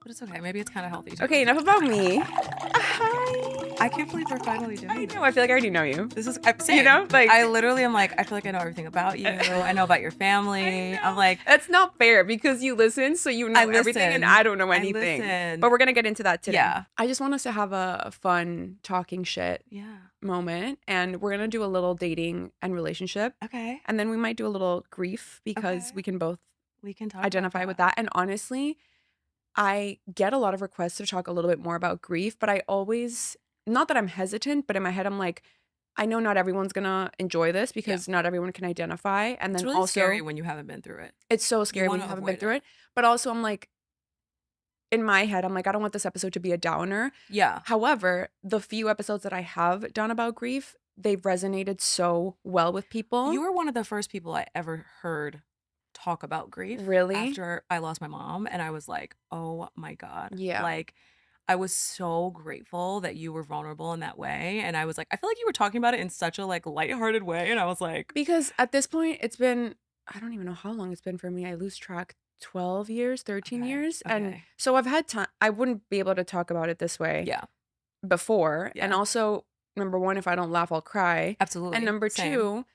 But it's okay. Maybe it's kind of healthy too. Okay, enough about me. Hi. I can't believe we're finally doing I know. I feel like I already know you. This is, You know, like I literally am like, I feel like I know everything about you. I know about your family. I'm like, that's not fair because you listen, so you know everything, and I don't know anything. But we're gonna get into that today. Yeah. I just want us to have a fun talking shit moment, and we're gonna do a little dating and relationship. Okay. And then we might do a little grief because we can both identify with that. And honestly, I get a lot of requests to talk a little bit more about grief, but I always, not that I'm hesitant, but in my head I'm like, I know not everyone's gonna enjoy this because not everyone can identify. And then it's really also scary when you haven't been through it. It's so scary when you haven't been through it. But also I'm like, in my head, I'm like, I don't want this episode to be a downer. Yeah. However, the few episodes that I have done about grief, they've resonated so well with people. You were one of the first people I ever heard talk about grief. Really? After I lost my mom, and I was like, oh my God. Yeah. Like, I was so grateful that you were vulnerable in that way. And I was like, I feel like you were talking about it in such a like lighthearted way. And I was like, because at this point it's been, I don't even know how long it's been for me. I lose track. 12 years, 13 years. And so I've had time. I wouldn't be able to talk about it this way before. And also, number one, if I don't laugh, I'll cry. Absolutely. And number two,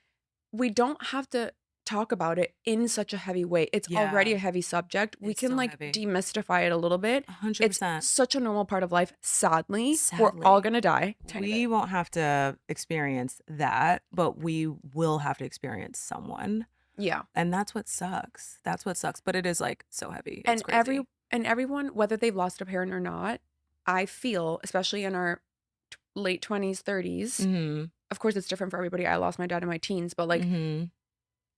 we don't have to talk about it in such a heavy way. It's already a heavy subject. We can like demystify it a little bit. 100%. It's such a normal part of life. Sadly. We're all gonna die. We won't have to experience that, but we will have to experience someone. Yeah. And that's what sucks. That's what sucks. But it is like so heavy. And it's crazy. everyone, whether they've lost a parent or not, I feel, especially in our late 20s, 30s, of course it's different for everybody. I lost my dad in my teens, but like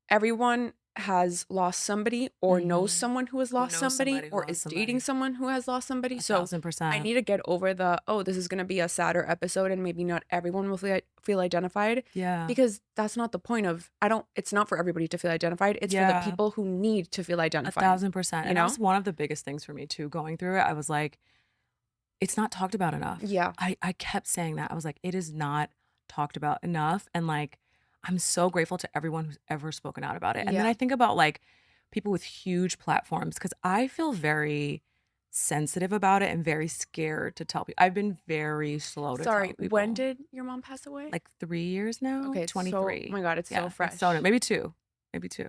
everyone has lost somebody or knows someone who has lost somebody or is dating someone who has lost somebody. 1,000%. I need to get over this is going to be a sadder episode and maybe not everyone will feel identified. Yeah. Because that's not the point of, it's not for everybody to feel identified. It's for the people who need to feel identified. 1,000%. And that was one of the biggest things for me too, going through it. I was like, it's not talked about enough. Yeah. I kept saying that. I was like, it is not talked about enough. And like, I'm so grateful to everyone who's ever spoken out about it. And then I think about like people with huge platforms because I feel very sensitive about it and very scared to tell people. I've been very slow to tell people. When did your mom pass away? Like 3 years now. Okay, 23. So, oh my God, it's so fresh. So maybe two.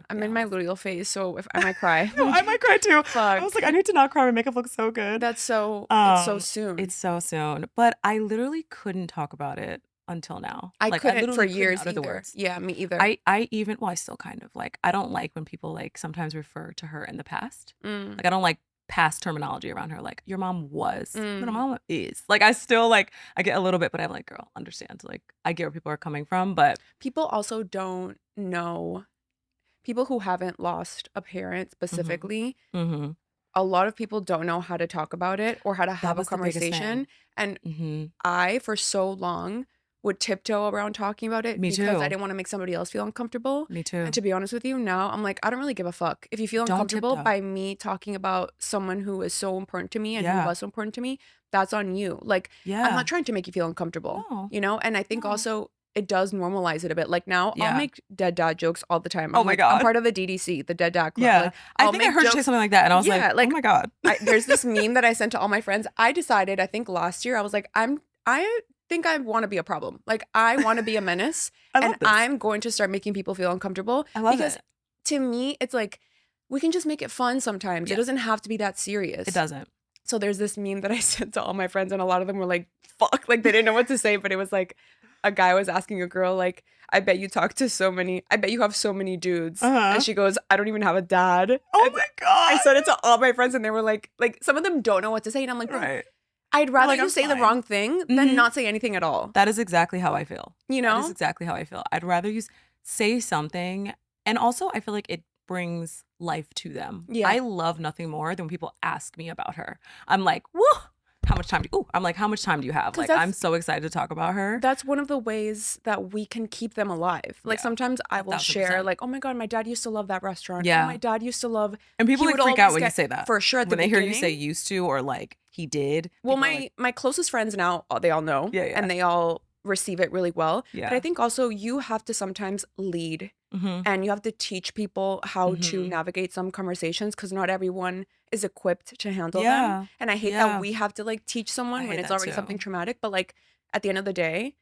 I'm in my luteal phase, so if I might cry. No, I might cry too. Fuck. I was like, I need to not cry. My makeup looks so good. That's so, it's so soon. It's so soon. But I literally couldn't talk about it until now. I couldn't for years either. Yeah, me either. I even, well, I still kind of like, I don't like when people like sometimes refer to her in the past. Like I don't like past terminology around her. Like your mom was, but my mom is. Like I still like, I get a little bit, but I'm like, girl, understand. Like I get where people are coming from, but. People also don't know, people who haven't lost a parent specifically, a lot of people don't know how to talk about it or how to have a conversation. And I, for so long, would tiptoe around talking about it because I didn't want to make somebody else feel uncomfortable. Me too. And to be honest with you, now I'm like, I don't really give a fuck. If you feel uncomfortable by me talking about someone who is so important to me and who was so important to me, that's on you. Like, I'm not trying to make you feel uncomfortable, you know? And I think also it does normalize it a bit. Like now I'll make dead dad jokes all the time. Oh my God. I'm part of the DDC, the dead dad club. Yeah. Like, I think I heard you say something like that and I was like, oh my God. There's this meme that I sent to all my friends. I decided, I think last year, I was like, I think I want to be a problem. Like I want to be a menace and I'm going to start making people feel uncomfortable. I love because to me, it's like, we can just make it fun sometimes. It doesn't have to be that serious. It doesn't. So there's this meme that I sent to all my friends and a lot of them were like, fuck, like they didn't know what to say, but it was like, a guy was asking a girl, like, I bet you have so many dudes. And she goes, I don't even have a dad. Oh my God. I said it to all my friends and they were like some of them don't know what to say. And I'm like, I'd rather you say the wrong thing than not say anything at all. That is exactly how I feel. You know? That is exactly how I feel. I'd rather you say something. And also, I feel like it brings life to them. Yeah. I love nothing more than when people ask me about her. I'm like, whoa. How much time do you have? Like, I'm so excited to talk about her. That's one of the ways that we can keep them alive. Like sometimes I will share like, oh my God, my dad used to love that restaurant. Yeah. Oh, my dad used to love. And people like freak out when you say that. For sure. When they hear you say used to or like he did. Well, my closest friends now, they all know. And they all receive it really well. Yeah. But I think also you have to sometimes lead and you have to teach people how to navigate some conversations because not everyone is equipped to handle them. And I hate that we have to like teach someone when it's already something traumatic. But like at the end of the day,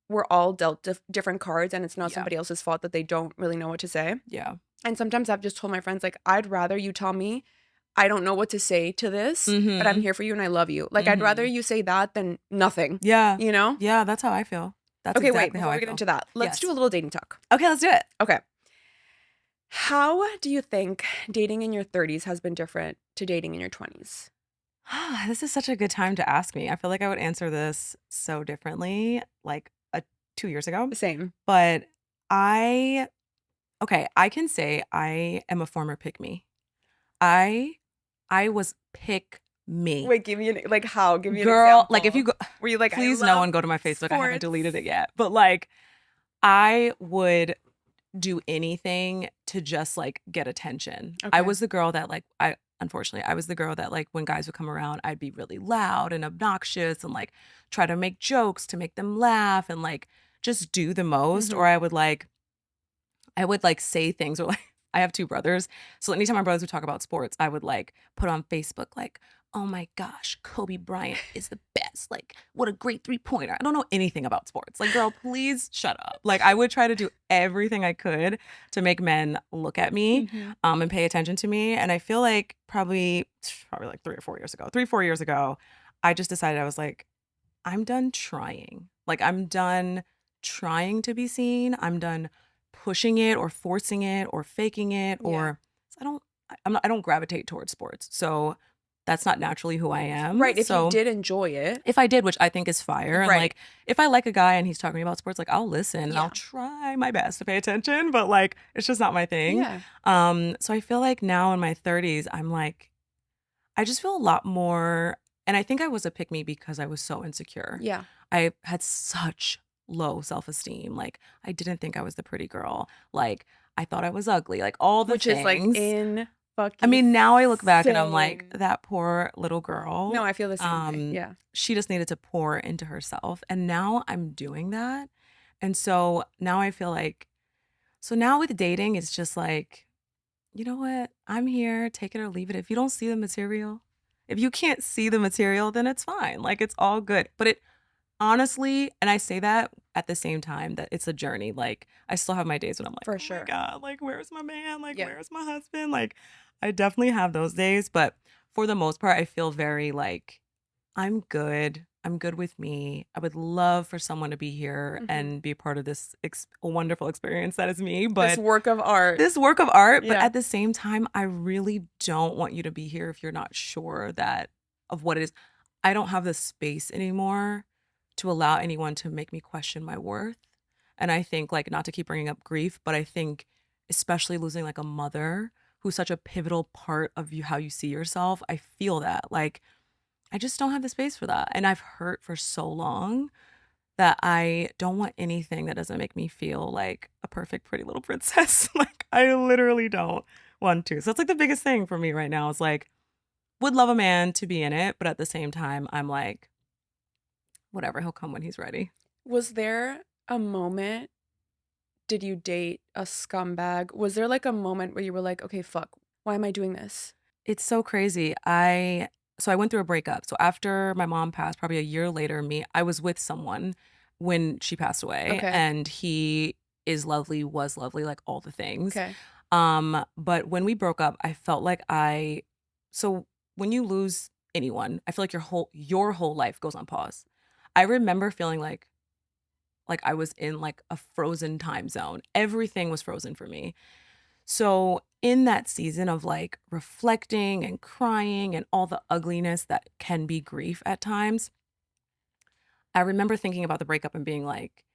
we're all dealt different cards, and it's not somebody else's fault that they don't really know what to say. Yeah. And sometimes I've just told my friends, like, I'd rather you tell me I don't know what to say to this, but I'm here for you and I love you. Like, I'd rather you say that than nothing. Yeah. You know? Yeah, that's how I feel. That's okay, exactly wait, how before I we get feel. into that, let's do a little dating talk. Okay, let's do it. Okay. How do you think dating in your 30s has been different to dating in your 20s? This is such a good time to ask me. I feel like I would answer this so differently like 2 years ago. Same. But I can say I am a former pick me. I was pick me. Wait, give me like how? Give me an Girl, example. like if you go, were you like, please no one go to my Facebook. I haven't deleted it yet. But like I would do anything to just like get attention. Okay. I was the girl that like unfortunately, I was the girl that like when guys would come around, I'd be really loud and obnoxious and like try to make jokes to make them laugh and like just do the most. Or I would like say things or like I have 2 brothers. So anytime my brothers would talk about sports, I would like put on Facebook like, oh my gosh, Kobe Bryant is the best. Like, what a great 3-pointer. I don't know anything about sports. Like, girl, please shut up. Like, I would try to do everything I could to make men look at me and pay attention to me. And I feel like probably like 3 or 4 years ago, 3-4 years ago, I just decided I was like, I'm done trying. Like, I'm done trying to be seen. I'm done pushing it or forcing it or faking it or I don't gravitate towards sports. So that's not naturally who I am. Right. If you did enjoy it. If I did, which I think is fire. And like, if I like a guy and he's talking about sports, like I'll listen and I'll try my best to pay attention, but like, it's just not my thing. Yeah. So I feel like now in my 30s, I'm like, I just feel a lot more, and I think I was a pick me because I was so insecure. Yeah. I had such low self-esteem. Like I didn't think I was the pretty girl. Like I thought I was ugly. Like all the Which things. Is like in fucking I mean, now I look back and I'm like, that poor little girl. No, I feel the same way. Yeah. She just needed to pour into herself. And now I'm doing that. And so now I feel like, so now with dating, it's just like, you know what? I'm here, take it or leave it. If you don't see the material, if you can't see the material, then it's fine. Like it's all good. But it honestly, and I say that at the same time that it's a journey. Like I still have my days when I'm like, for sure. My God, like where's my man? Like where's my husband? Like I definitely have those days. But for the most part, I feel very like I'm good. I'm good with me. I would love for someone to be here and be a part of this wonderful experience that is me. But this work of art. But at the same time, I really don't want you to be here if you're not sure of what it is. I don't have the space anymore to allow anyone to make me question my worth. And I think like, not to keep bringing up grief, but I think especially losing like a mother who's such a pivotal part of you, how you see yourself. I feel that like, I just don't have the space for that. And I've hurt for so long that I don't want anything that doesn't make me feel like a perfect, pretty little princess. Like, I literally don't want to. So it's like the biggest thing for me right now is like, would love a man to be in it. But at the same time, I'm like, whatever, he'll come when he's ready. Was there a moment, did you date a scumbag? Was there like a moment where you were like, okay, fuck, why am I doing this? It's so crazy. So I went through a breakup. So after my mom passed, probably a year later, I was with someone when she passed away. Okay. And he is lovely, was lovely, like all the things. Okay. But when we broke up, I felt like so when you lose anyone, I feel like your whole life goes on pause. I remember feeling like I was in like a frozen time zone. Everything was frozen for me. So in that season of like reflecting and crying and all the ugliness that can be grief at times, I remember thinking about the breakup and being like,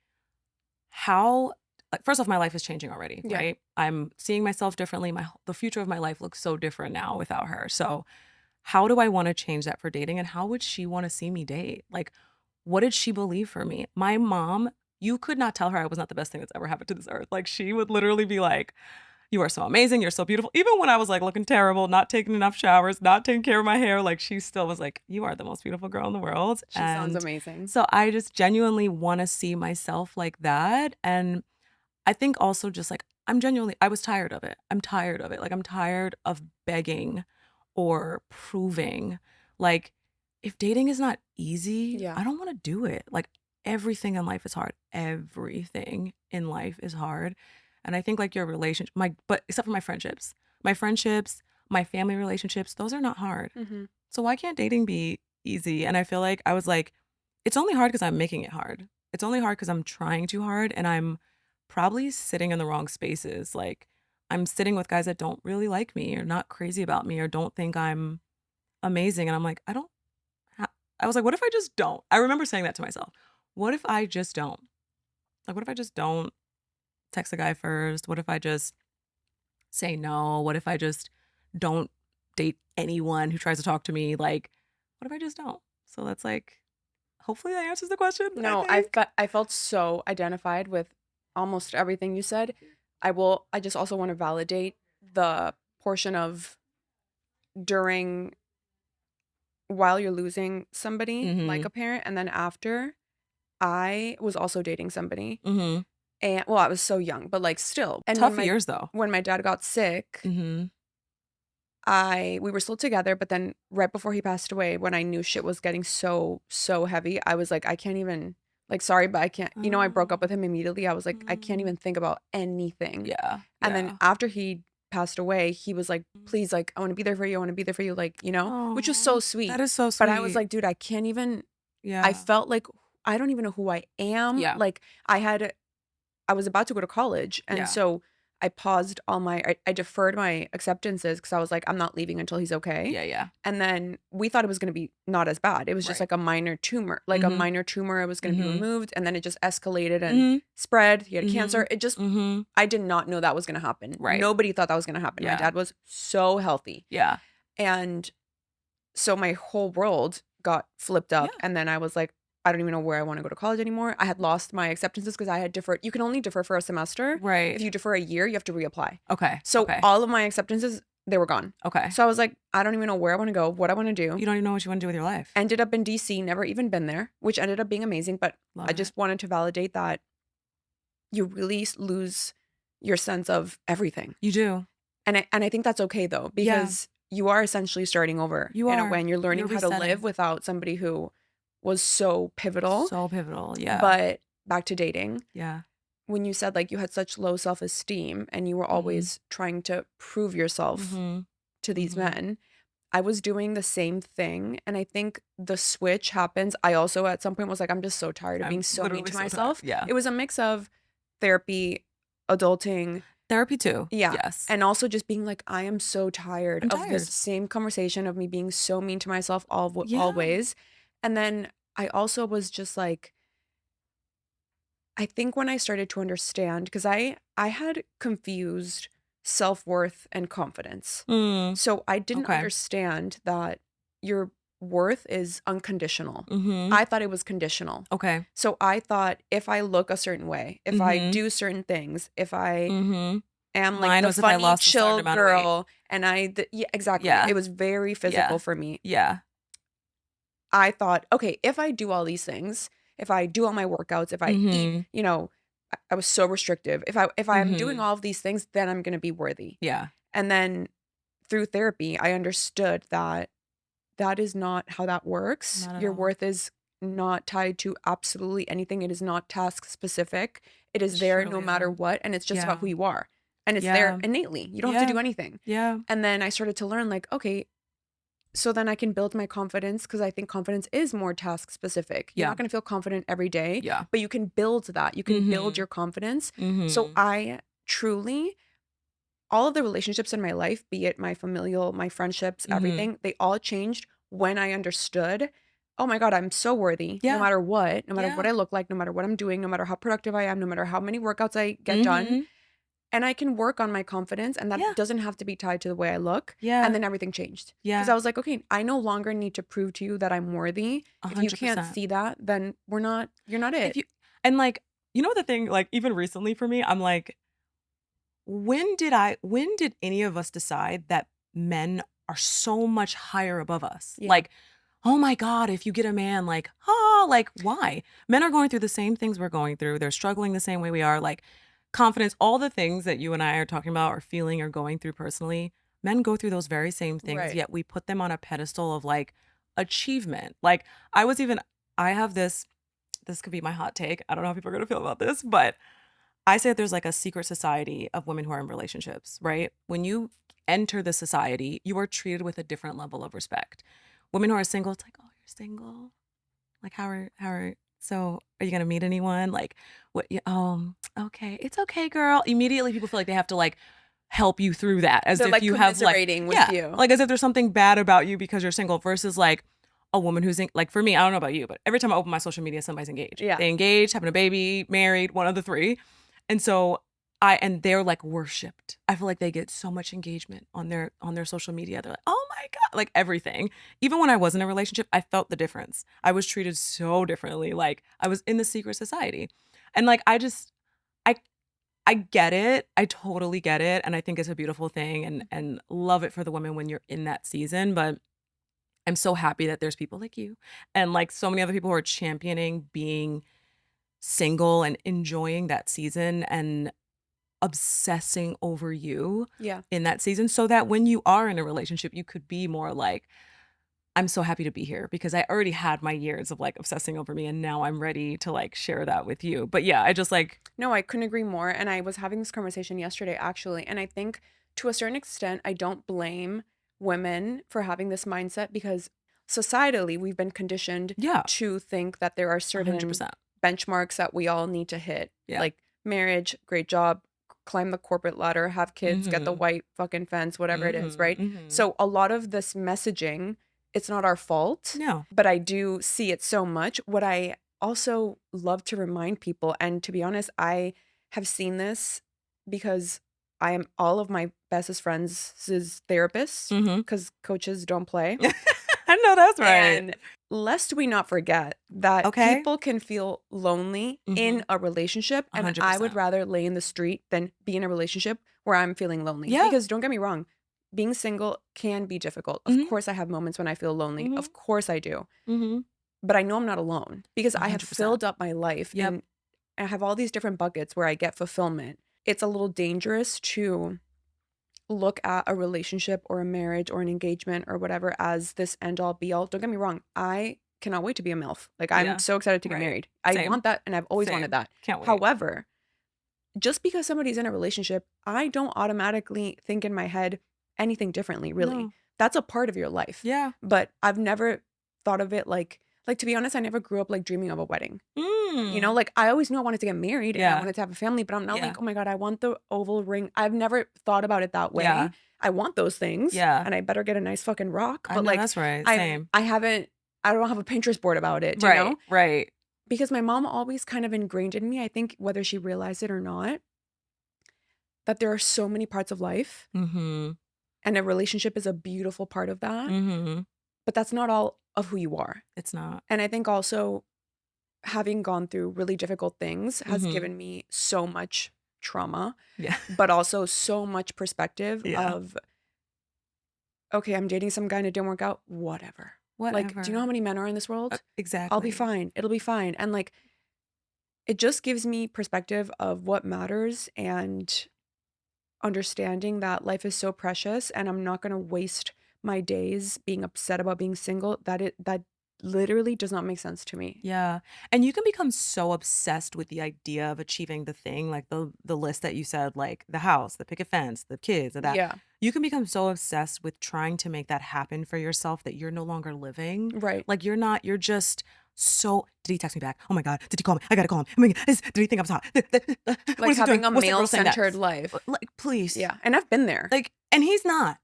first off, my life is changing already, right? I'm seeing myself differently. The future of my life looks so different now without her. So how do I want to change that for dating? And how would she want to see me date? Like, what did she believe for me? My mom, you could not tell her I was not the best thing that's ever happened to this earth. Like, she would literally be like, you are so amazing. You're so beautiful. Even when I was like looking terrible, not taking enough showers, not taking care of my hair, like she still was like, you are the most beautiful girl in the world. She sounds amazing. So I just genuinely want to see myself like that. And I think also just like, I was tired of it. I'm tired of it. Like, I'm tired of begging or proving. Like, if dating is not easy, I don't want to do it. Like, everything in life is hard. Everything in life is hard. And I think like your relationship, but except for my friendships, my family relationships, those are not hard. So why can't dating be easy? And I feel like I was like, it's only hard because I'm making it hard. It's only hard because I'm trying too hard and I'm probably sitting in the wrong spaces. Like, I'm sitting with guys that don't really like me or not crazy about me or don't think I'm amazing. And I'm like, I was like, what if I just don't? I remember saying that to myself. What if I just don't? Like, what if I just don't text a guy first? What if I just say no? What if I just don't date anyone who tries to talk to me? Like, what if I just don't? So that's like, hopefully that answers the question. No, I felt so identified with almost everything you said. I just also want to validate the portion of while you're losing somebody, like a parent, and then after. I was also dating somebody. And well, I was so young, but like still. And tough years though. When my dad got sick, we were still together, but then right before he passed away, when I knew shit was getting so heavy, I was like, I can't even, like, sorry, but I can't, I broke up with him immediately. I was like, I can't even think about anything. Yeah. And then after he passed away, he was like, please, like, I want to be there for you. I want to be there for you. Like, which was so sweet. That is so sweet. But I was like, dude, I can't even, I felt like, I don't even know who I am. Yeah. Like, I was about to go to college. And so I paused I deferred my acceptances because I was like, I'm not leaving until he's okay. Yeah. And then we thought it was going to be not as bad. It was just like a minor tumor. Like a minor tumor, it was going to be removed. And then it just escalated and spread. He had cancer. It just, I did not know that was going to happen. Right. Nobody thought that was going to happen. My dad was so healthy. Yeah. And so my whole world got flipped up. And then I was like, I don't even know where I want to go to college anymore. I had lost my acceptances because I had deferred. You can only defer for a semester. Right. If you defer a year, you have to reapply. Okay. So all of my acceptances, they were gone. Okay. So I was like, I don't even know where I want to go, what I want to do. You don't even know what you want to do with your life. Ended up in DC, never even been there, which ended up being amazing. But I just wanted to validate that you really lose your sense of everything. You do. And I think that's okay though, because you are essentially starting over. You are. In a way, and you're learning how to live without somebody who was so pivotal. So pivotal, yeah. But back to dating. Yeah. When you said like you had such low self-esteem and you were always trying to prove yourself to these men, I was doing the same thing. And I think the switch happens. I also at some point was like, I'm just so tired of being so mean to myself. Yeah. It was a mix of therapy, adulting. Therapy too. Yeah. Yes. And also just being like, I am so tired of this same conversation of me being so mean to myself always. And then I also was just like, I think when I started to understand, because I had confused self-worth and confidence. So I didn't understand that your worth is unconditional. I thought it was conditional. Okay. So I thought if I look a certain way, if I do certain things, if I am like the funny, chill girl, and exactly. Yeah. It was very physical for me. Yeah. I thought, okay, if I do all these things, if I do all my workouts, if I eat, I was so restrictive. If I'm doing all of these things, then I'm going to be worthy. Yeah. And then through therapy, I understood that that is not how that works. Your worth is not tied to absolutely anything. It is not task specific. It is there no matter what. And it's just about who you are. And it's there innately. You don't have to do anything. Yeah. And then I started to learn like, okay, so then I can build my confidence because I think confidence is more task specific. You're not going to feel confident every day, but you can build that. You can build your confidence. So I truly, all of the relationships in my life, be it my familial, my friendships, everything, they all changed when I understood, oh my God, I'm so worthy no matter what I look like, no matter what I'm doing, no matter how productive I am, no matter how many workouts I get done. And I can work on my confidence, and that doesn't have to be tied to the way I look. Yeah. And then everything changed. Yeah. Because I was like, okay, I no longer need to prove to you that I'm worthy. 100%. If you can't see that, then you're not it. And like, the thing, like even recently for me, I'm like, when did any of us decide that men are so much higher above us? Yeah. Like, oh my God, if you get a man, like, like why? Men are going through the same things we're going through. They're struggling the same way we are. Like, confidence, all the things that you and I are talking about or feeling or going through personally, men go through those very same things, yet we put them on a pedestal of like achievement. Like I have this could be my hot take. I don't know how people are going to feel about this, but I say that there's like a secret society of women who are in relationships, right? When you enter the society, you are treated with a different level of respect. Women who are single, it's like, oh, you're single? Like, so are you going to meet anyone? Like, what? Okay. It's okay, girl. Immediately people feel like they have to like help you through that as if you have like, with you. Like as if there's something bad about you because you're single versus like a woman who's like, for me, I don't know about you, but every time I open my social media, somebody's engaged. Yeah. They engaged, having a baby, married, one of the three. And so and they're like worshipped. I feel like they get so much engagement on their social media. They're like, oh my God, like everything. Even when I was in a relationship, I felt the difference. I was treated so differently. Like I was in the secret society. And like I get it. I totally get it. And I think it's a beautiful thing and love it for the women when you're in that season. But I'm so happy that there's people like you and like so many other people who are championing being single and enjoying that season and obsessing over you in that season so that when you are in a relationship, you could be more like, I'm so happy to be here because I already had my years of like obsessing over me and now I'm ready to like share that with you. But yeah, I just like... No, I couldn't agree more. And I was having this conversation yesterday actually. And I think to a certain extent, I don't blame women for having this mindset because societally we've been conditioned to think that there are certain 100%. benchmarks that we all need to hit. Like marriage, great job, climb the corporate ladder, have kids, get the white fucking fence, whatever it is, right? So a lot of this messaging, it's not our fault. No. But I do see it so much. What I also love to remind people, and to be honest, I have seen this because I am all of my bestest friends' therapists because coaches don't play. I know that's right. And lest we not forget that people can feel lonely in a relationship. 100%. And I would rather lay in the street than be in a relationship where I'm feeling lonely. Yeah. Because don't get me wrong, being single can be difficult. Of course, I have moments when I feel lonely. Of course I do. But I know I'm not alone because 100%. I have filled up my life and I have all these different buckets where I get fulfillment. It's a little dangerous to look at a relationship or a marriage or an engagement or whatever as this end all be all. Don't get me wrong. I cannot wait to be a MILF. Like I'm so excited to get married. I want that and I've always wanted that. Can't wait. However, just because somebody's in a relationship, I don't automatically think in my head anything differently, really. No. That's a part of your life. Yeah. But I've never thought of it like to be honest, I never grew up like dreaming of a wedding. You know, like I always knew I wanted to get married and I wanted to have a family, but I'm not like, oh my God, I want the oval ring. I've never thought about it that way. Yeah. I want those things. Yeah. And I better get a nice fucking rock. But like, that's right. Same. I don't have a Pinterest board about it. Right. You know? Right. Because my mom always kind of ingrained in me, I think whether she realized it or not, that there are so many parts of life. And a relationship is a beautiful part of that. But that's not all of who you are. It's not. And I think also having gone through really difficult things has given me so much trauma. Yeah. But also so much perspective of, okay, I'm dating some guy and it didn't work out. Whatever. Like, do you know how many men are in this world? Exactly. I'll be fine. It'll be fine. And like, it just gives me perspective of what matters and understanding that life is so precious and I'm not going to waste my days being upset about being single. That literally does not make sense to me. Yeah. And you can become so obsessed with the idea of achieving the thing, like the list that you said, like the house, the picket fence, the kids, that. Yeah. You can become so obsessed with trying to make that happen for yourself that you're no longer living. Right. Like you're just so... Did he text me back? Oh my God. Did he call me? I gotta call him. I mean, did he think I'm hot? Like having a male-centered life. Like, please. Yeah. And I've been there. Like, and he's not.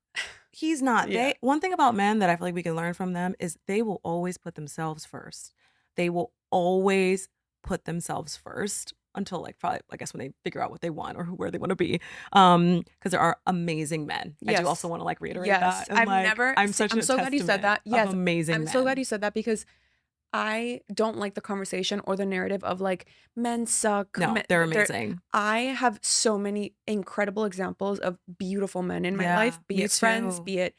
He's not. Yeah. One thing about men that I feel like we can learn from them is they will always put themselves first. They will always put themselves first until like probably, I guess, when they figure out what they want or where they want to be. Because there are amazing men. Yes. I do also want to like reiterate that. And I'm so glad you said that. Yes. Amazing men. I'm so glad you said that because I don't like the conversation or the narrative of like men suck. No, they're amazing. I have so many incredible examples of beautiful men in my life, be it friends, be it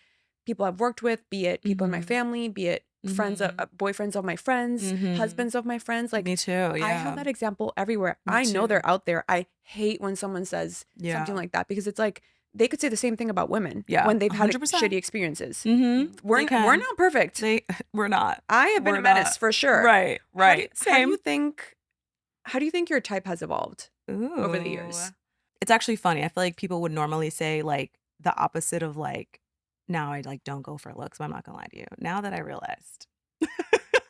people I've worked with, be it people in my family, be it friends of boyfriends of my friends, husbands of my friends. Like, me too. Yeah. I have that example everywhere. I know they're out there. I hate when someone says something like that, because it's like they could say the same thing about women when they've had shitty experiences. We're not perfect. We're not. I have been a menace for sure. Right. How do you think your type has evolved over the years? It's actually funny. I feel like people would normally say like the opposite of like, now I like don't go for looks, but I'm not gonna lie to you. Now that I realized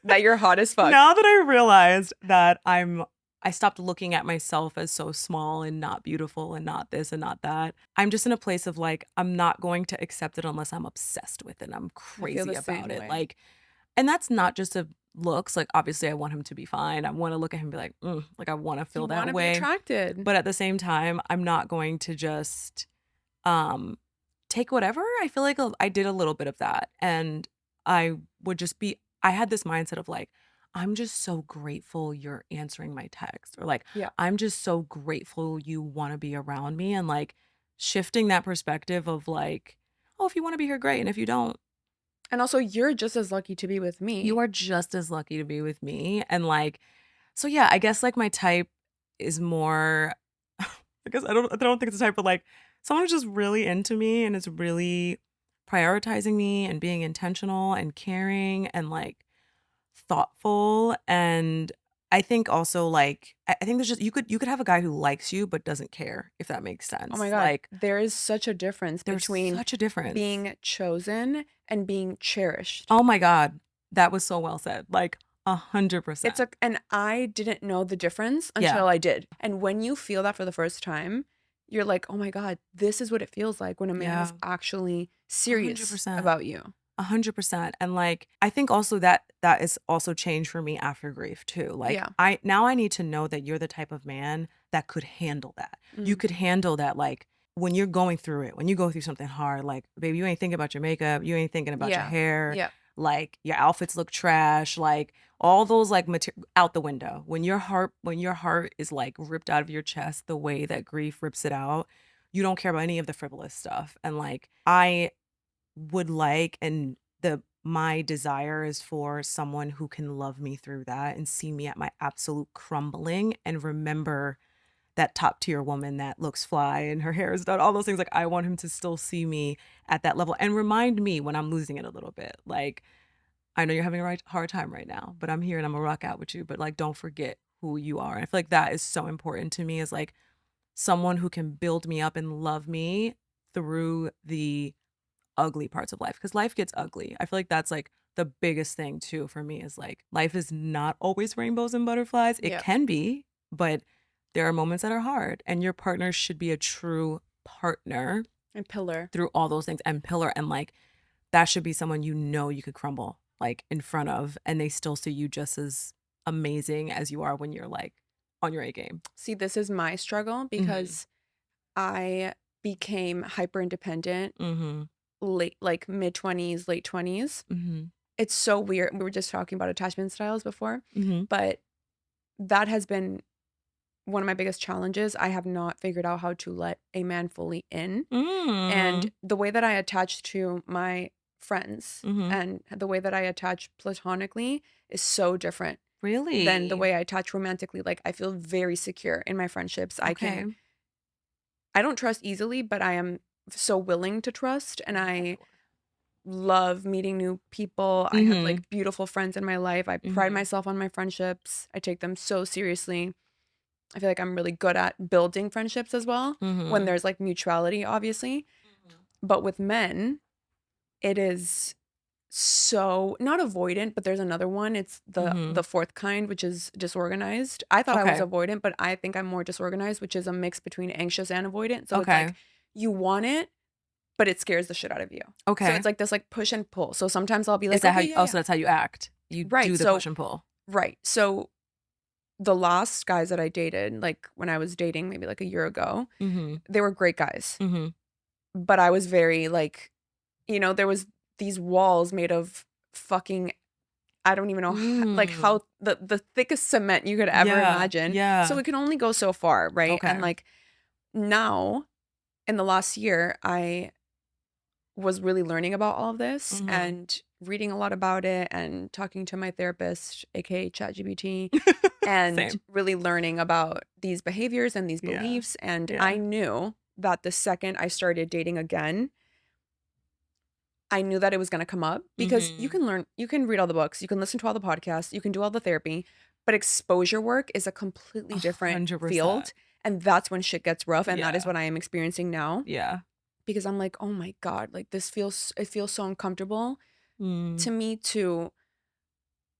that you're hot as fuck. Now that I realized that I stopped looking at myself as so small and not beautiful and not this and not that. I'm just in a place of like, I'm not going to accept it unless I'm obsessed with it. I'm crazy about it. Like, and that's not just a looks. Like, obviously I want him to be fine. I want to look at him and be like, like I want to feel that way. Be attracted. But at the same time, I'm not going to just take whatever. I feel like I did a little bit of that. And I had this mindset of like, I'm just so grateful you're answering my text, or like, I'm just so grateful you want to be around me, and like shifting that perspective of like, oh, if you want to be here, great. And if you don't. And also, you're just as lucky to be with me. You are just as lucky to be with me. And like, so yeah, I guess like my type is more, because I don't think it's a type, but like someone who's just really into me and is really prioritizing me and being intentional and caring and like thoughtful. And I think also like, I think there's just, you could have a guy who likes you but doesn't care, if that makes sense. Oh my God. Like, there is such a difference between being chosen and being cherished. Oh my God. That was so well said. Like 100%. And I didn't know the difference until I did. And when you feel that for the first time, you're like, oh my God, this is what it feels like when a man is actually serious 100%. About you. 100%. And like, I think also that is also changed for me after grief too. Like, I need to know that you're the type of man that could handle that. You could handle that. Like, when you're going through it, when you go through something hard, like, baby, you ain't thinking about your makeup. You ain't thinking about your hair. Yeah. Like, your outfits look trash. Like, all those like out the window. When your heart is like ripped out of your chest the way that grief rips it out, you don't care about any of the frivolous stuff. And like, I would like, and my desire is for someone who can love me through that and see me at my absolute crumbling and remember that top tier woman that looks fly and her hair is done, all those things. Like, I want him to still see me at that level and remind me when I'm losing it a little bit. Like, I know you're having a hard time right now, but I'm here and I'm gonna rock out with you. But like, don't forget who you are. And I feel like that is so important to me, is like someone who can build me up and love me through the ugly parts of life, because life gets ugly. I feel like that's like the biggest thing too for me, is like, life is not always rainbows and butterflies. It can be, but there are moments that are hard, and your partner should be a true partner and pillar through all those things, and pillar. And like, that should be someone you could crumble like in front of, and they still see you just as amazing as you are when you're like on your A game. See, this is my struggle, because I became hyper independent late, like mid-20s, late 20s. It's so weird. We were just talking about attachment styles before, but that has been one of my biggest challenges. I have not figured out how to let a man fully in. And the way that I attach to my friends and the way that I attach platonically is so different. Really? Than the way I attach romantically. Like, I feel very secure in my friendships. I don't trust easily, but I am so willing to trust, and I love meeting new people. I have like beautiful friends in my life. I pride myself on my friendships. I take them so seriously. I feel like I'm really good at building friendships as well, when there's like mutuality, obviously. But with men, it is so not avoidant, but there's another one. It's the fourth kind, which is disorganized. I thought I was avoidant, but I think I'm more disorganized, which is a mix between anxious and avoidant. So it's like, you want it, but it scares the shit out of you. So it's like this like push and pull. So sometimes I'll be like, is that so that's how you act? You do the push and pull. Right. So the last guys that I dated, like when I was dating maybe like a year ago, they were great guys. But I was very like, there was these walls made of fucking, I don't even know like how the thickest cement you could ever imagine. So it can only go so far, right? And like, now in the last year, I was really learning about all of this, and reading a lot about it and talking to my therapist, aka ChatGPT, and really learning about these behaviors and these beliefs. And I knew that the second I started dating again, I knew that it was going to come up because you can learn, you can read all the books, you can listen to all the podcasts, you can do all the therapy, but exposure work is a completely different 100%. field. And that's when shit gets rough. And that is what I am experiencing now. Yeah. Because I'm like, oh my God, like it feels so uncomfortable to me to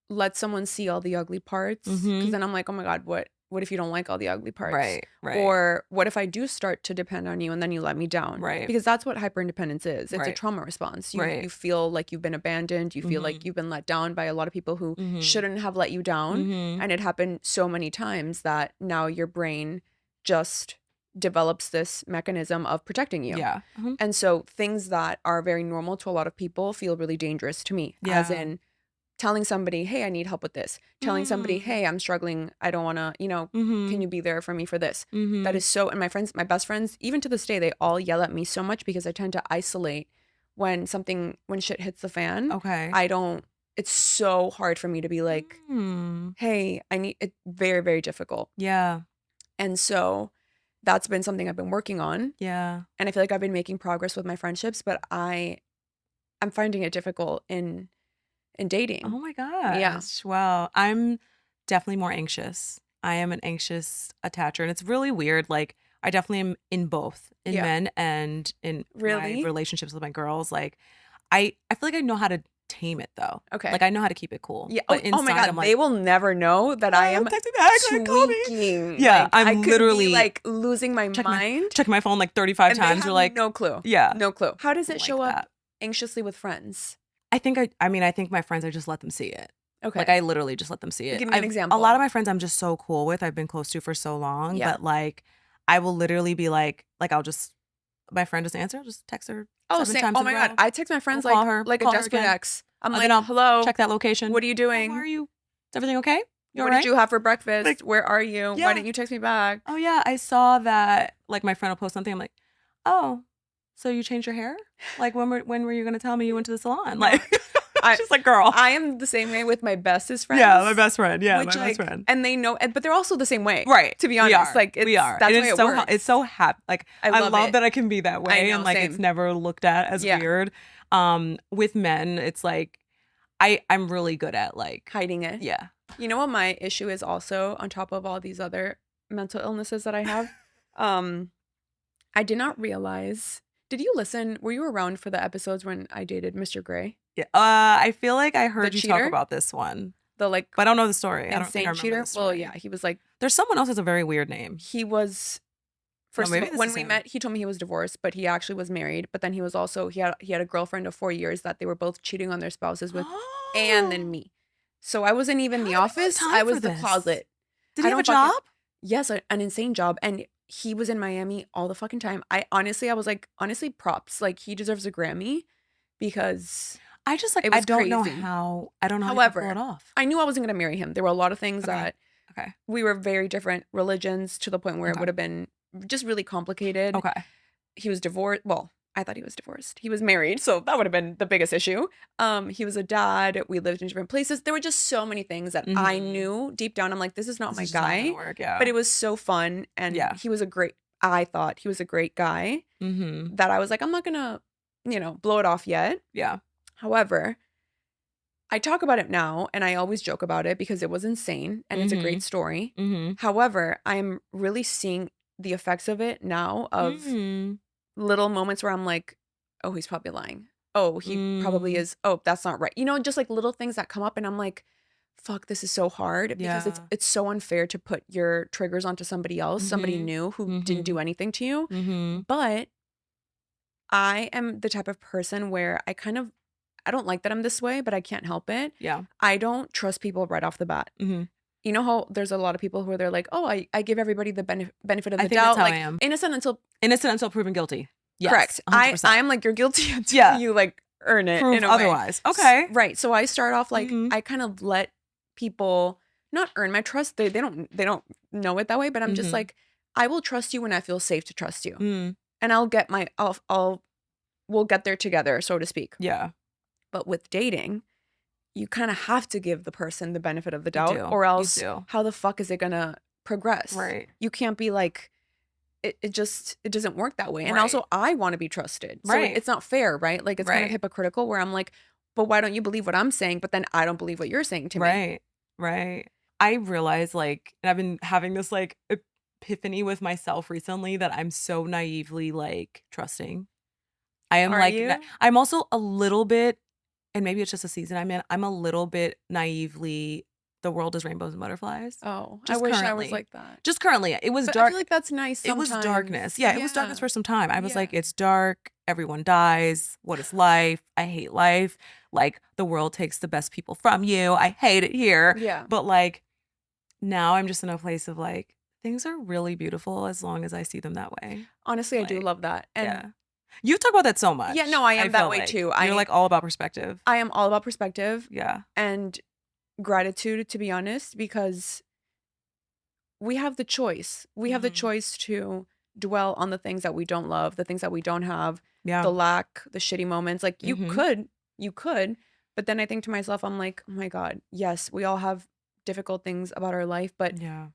let someone see all the ugly parts. Because then I'm like, oh my God, what if you don't like all the ugly parts? Right. Or what if I do start to depend on you and then you let me down? Right. Because that's what hyperindependence is. It's a trauma response. You feel like you've been abandoned. You feel like you've been let down by a lot of people who shouldn't have let you down. And it happened so many times that now your brain just develops this mechanism of protecting you. Yeah. And so things that are very normal to a lot of people feel really dangerous to me. As in telling somebody, hey, I need help with this. Telling somebody, hey, I'm struggling. I don't want to, can you be there for me for this? That is so, and my best friends, even to this day, they all yell at me so much because I tend to isolate when shit hits the fan. Okay. It's so hard for me to be like, hey, it's very, very difficult. Yeah. And so that's been something I've been working on. Yeah. And I feel like I've been making progress with my friendships, but I'm finding it difficult in dating. Oh my gosh. Yeah. Wow. I'm definitely more anxious. I am an anxious attacher. And it's really weird. Like, I definitely am in both, in men and in my relationships with my girls. Like, I feel like I know how to tame it though. Okay. Like, I know how to keep it cool. Yeah. But inside, oh my God. I'm like, they will never know that I am tweaking. Yeah. Like, I'm I could literally be, like losing my mind. Checking my phone like 35 and times. You're like, no clue. Yeah. No clue. How does it show up that. Anxiously with friends? I think I think my friends, I just let them see it. Okay. Like, I literally just let them see it. Give me an example. A lot of my friends I'm just so cool with. I've been close to for so long. Yeah. But like, I will literally be like my friend doesn't answer, I'll just text her 7 times. Oh my God. I text my friends like a desperate ex. I'm like, hello. Check that location. What are you doing? How are you? Is everything okay? What did you have for breakfast? Like, where are you? Why didn't you text me back? Oh yeah, I saw that. Like, my friend will post something. I'm like, oh, so you changed your hair? Like, when were you gonna tell me you went to the salon? Like, she's like, girl. I am the same way with my bestest friends. Yeah, my best friend. Yeah, my best friend. And they know, but they're also the same way. Right. To be honest, we are. That's why it works. It's so happy. Like, I love that I can be that way. I know, and like, same. It's never looked at as weird. With men, it's like, I'm really good at like hiding it. Yeah. You know what my issue is also, on top of all these other mental illnesses that I have? I did not realize. Did you listen? Were you around for the episodes when I dated Mr. Gray? Yeah. I feel like I heard you cheater? talk about this one. But I don't know the story. Insane cheater. Well, yeah, he was like. There's someone else with a very weird name. He was. First of all, when we met, he told me he was divorced, but he actually was married. But then he was also he had a girlfriend of 4 years that they were both cheating on their spouses with, and then me. So I wasn't even the office. I was the closet. Did he have a job? Yes, an insane job, and he was in Miami all the fucking time. I was like, honestly, props. Like, he deserves a Grammy because I just like, I don't know how to pull it off. I knew I wasn't going to marry him. There were a lot of things that we were very different religions to the point where it would have been just really complicated. Okay. He was divorced. Well, I thought he was divorced. He was married, so that would have been the biggest issue. He was a dad. We lived in different places. There were just so many things that I knew deep down. I'm like, this is not my guy. Work, yeah. But it was so fun, and he was I thought he was a great guy. That I was like, I'm not gonna, blow it off yet. Yeah. However, I talk about it now, and I always joke about it because it was insane, and it's a great story. However, I'm really seeing the effects of it now of little moments where I'm like, oh, he's probably lying. Oh, he probably is. Oh, that's not right. Just like little things that come up, and I'm like, fuck, this is so hard because it's so unfair to put your triggers onto somebody else, somebody new who didn't do anything to you. But I am the type of person where I don't like that I'm this way, but I can't help it. Yeah. I don't trust people right off the bat. You know how there's a lot of people who are like, oh, I give everybody the benefit of the doubt. That's how I am. Innocent until proven guilty. Yes, correct. 100%. I am like, you're guilty until you like earn it. Prove in a otherwise. Way. Okay. Right. So I start off like I kind of let people not earn my trust. They don't know it that way, but I'm just like, I will trust you when I feel safe to trust you. And we'll get there together, so to speak. Yeah. But with dating, you kind of have to give the person the benefit of the You doubt, do. or You else do. how the fuck is it gonna progress? Right. You can't be like, it doesn't work that way. And Right. also, I want to be trusted. So Right. it's not fair, right? Like, it's kind of Right. hypocritical where I'm like, but why don't you believe what I'm saying? But then I don't believe what you're saying to me. Right. Right. I realize, like, and I've been having this, like, epiphany with myself recently that I'm so naively, like, trusting. I am, Are like, you? I'm also a little bit, and maybe it's just a season I'm in, I'm a little bit naively, the world is rainbows and butterflies. Oh, I Just wish I was currently. like that. Just currently. It was But I dark. feel like that's nice It was sometimes. darkness. Yeah, it was darkness Yeah. for some time. I was Yeah. like, it's dark. Everyone dies. What is life? I hate life. Like, the world takes the best people from you. I hate it here. Yeah. But, like, now I'm just in a place of, like, things are really beautiful as long as I see them that way. Honestly, I do Like, love that. And yeah. You talk about that so much. yeah, no, I am that feel way like. too. You're, like, all about perspective. I am all about perspective Yeah. and gratitude, to be honest, because we have the choice. We have the choice to dwell on the things that we don't love, the things that we don't have, Yeah. the lack, the shitty moments. Like, you could, but then I think to myself, I'm like, oh my God, yes, we all have difficult things about our life, but Yeah.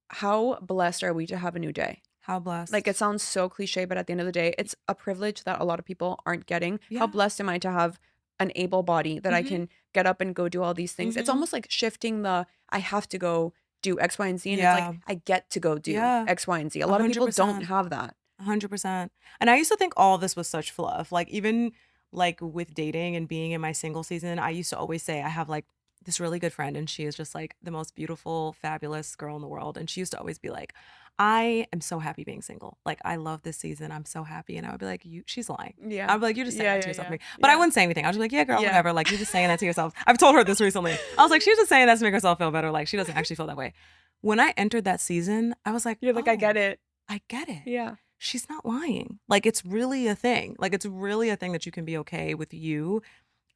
how blessed are we to have a new day? How blessed. Like, it sounds so cliche, but at the end of the day, it's a privilege that a lot of people aren't getting. Yeah. How blessed am I to have an able body that I can get up and go do all these things? It's almost like shifting the, I have to go do X, Y, and Z. And it's like, I get to go do X, Y, and Z. A lot of people don't 100%. have that. 100%. And I used to think all of this was such fluff. Like, even like with dating and being in my single season, I used to always say I have like this really good friend and she is just like the most beautiful, fabulous girl in the world. And she used to always be like, I am so happy being single. Like, I love this season. I'm so happy. And I would be like, she's lying. Yeah. I'd be like, you're just saying that to yourself. Yeah. But I wouldn't say anything. I was just like, yeah, girl, whatever. Like, you're just saying that to yourself. I've told her this recently. I was like, she's just saying that to make herself feel better. Like, she doesn't actually feel that way. When I entered that season, I was like, You're like, I get it. I get it. Yeah. She's not lying. Like, it's really a thing. Like, it's really a thing that you can be okay with you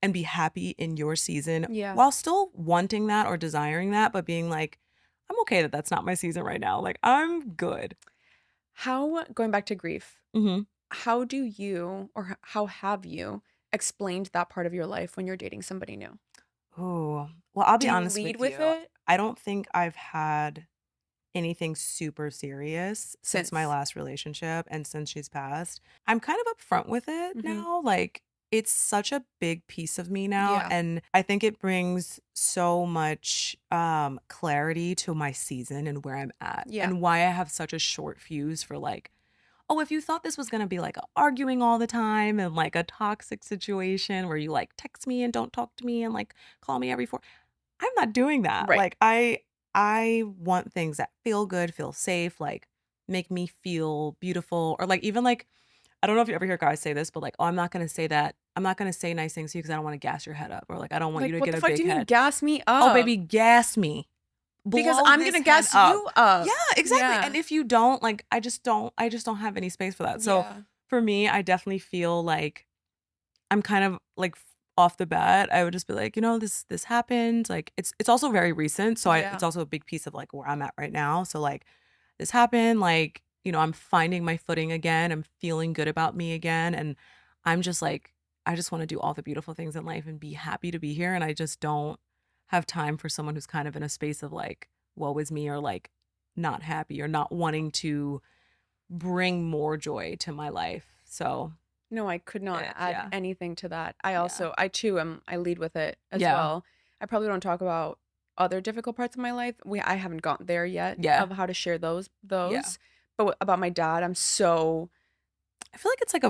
and be happy in your season while still wanting that or desiring that, but being like, I'm okay that that's not my season right now. Like, I'm good. Going back to grief, how do you, or how have you explained that part of your life when you're dating somebody new? Oh, well, I'll be honest lead with with you. it? I don't think I've had anything super serious since my last relationship and since she's passed. I'm kind of upfront with it now. Like, it's such a big piece of me now. Yeah. And I think it brings so much clarity to my season and where I'm at. Yeah. And why I have such a short fuse for like, oh, if you thought this was going to be like arguing all the time and like a toxic situation where you like text me and don't talk to me and like call me every 4, I'm not doing that. Right. Like, I want things that feel good, feel safe, like make me feel beautiful, or like even like, I don't know if you ever hear guys say this, but like, oh, I'm not going to say that. I'm not going to say nice things to you because I don't want to gas your head up, or like, I don't want Like, you to what get the a fuck big do you mean head. gas me up? Oh, baby, gas me. Because Blow I'm this gonna head gas up. you up. Yeah, exactly. Yeah. And if you don't, like, I just don't have any space for that. So for me, I definitely feel like I'm kind of like off the bat, I would just be like, you know, this happened. Like, it's also very recent, so it's also a big piece of like where I'm at right now. So like, this happened. Like, you know, I'm finding my footing again. I'm feeling good about me again, and I'm just like, I just want to do all the beautiful things in life and be happy to be here. And I just don't have time for someone who's kind of in a space of like, woe is me, or like not happy or not wanting to bring more joy to my life. So no, I could not add anything to that. I too I lead with it as well. I probably don't talk about other difficult parts of my life. I haven't gotten there yet of how to share those. But about my dad, I feel like it's like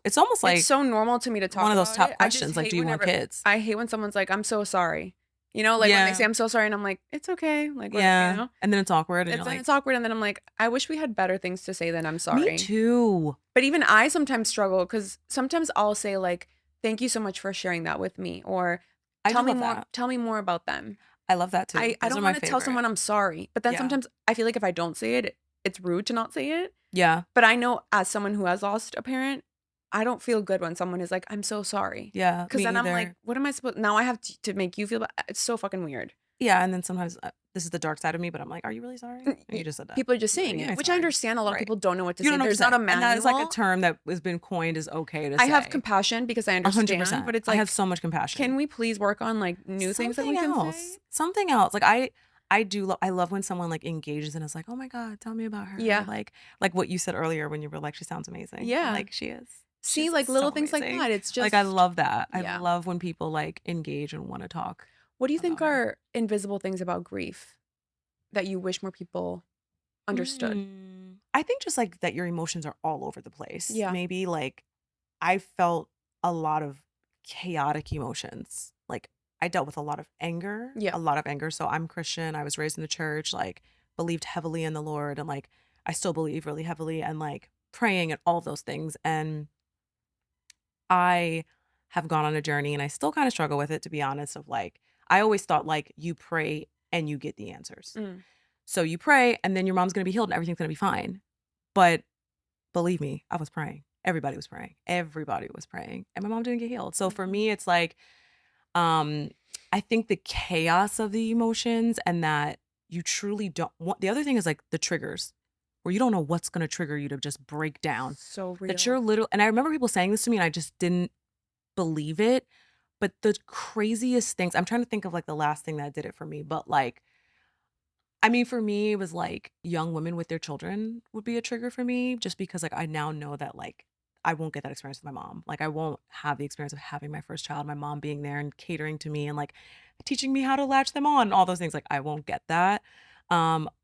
it's almost like it's so normal to me to talk one of those about top questions. Like, do you want kids? I hate when someone's like, I'm so sorry. You know, like when they say I'm so sorry, and I'm like, it's okay. Like, whatever, you know? And then it's awkward. And it's awkward. And then I'm like, I wish we had better things to say than I'm sorry. Me too. But even I sometimes struggle because sometimes I'll say like, thank you so much for sharing that with me. Or tell me more about them. I love that too. I don't want to tell someone I'm sorry. But then sometimes I feel like if I don't say it, it's rude to not say it. Yeah. But I know as someone who has lost a parent, I don't feel good when someone is like, I'm so sorry. Yeah. Because then I'm like, what am I supposed, now I have to make you feel bad. It's so fucking weird. Yeah, and then sometimes this is the dark side of me, but I'm like, are you really sorry? Or you just said that. People are just saying it, which I understand. A lot of people don't know what to say. There's not a manual. And that is like a term that has been coined as okay to say. I have compassion because I understand, 100%. but it's like, I have so much compassion. Can we please work on like new things that we can say? Something else. Like I love when someone like engages and is like, oh my God, tell me about her. Yeah. Like what you said earlier when you were like, she sounds amazing. Yeah. And, like she is. See, like little things amazing. Like that. It's just like, I love that. Yeah. I love when people like engage and want to talk. What do you think are invisible things about grief that you wish more people understood? I think just like that your emotions are all over the place. Yeah. Maybe like I felt a lot of chaotic emotions. Like I dealt with a lot of anger. Yeah. A lot of anger. So I'm Christian. I was raised in the church, like believed heavily in the Lord, and like I still believe really heavily, and like praying and all those things. And I have gone on a journey, and I still kind of struggle with it, to be honest, of like, I always thought like you pray and you get the answers. So you pray and then your mom's going to be healed and everything's going to be fine. But believe me, I was praying. Everybody was praying. Everybody was praying. And my mom didn't get healed. So for me, it's like, I think the chaos of the emotions, and that you truly don't want. The other thing is like the triggers, where you don't know what's going to trigger you to just break down. So real. That you're little. And I remember people saying this to me and I just didn't believe it. But the craziest things, I'm trying to think of like the last thing that did it for me. But like, I mean, for me, it was like young women with their children would be a trigger for me, just because like I now know that like I won't get that experience with my mom. Like I won't have the experience of having my first child, my mom being there and catering to me and like teaching me how to latch them on, all those things. Like I won't get that.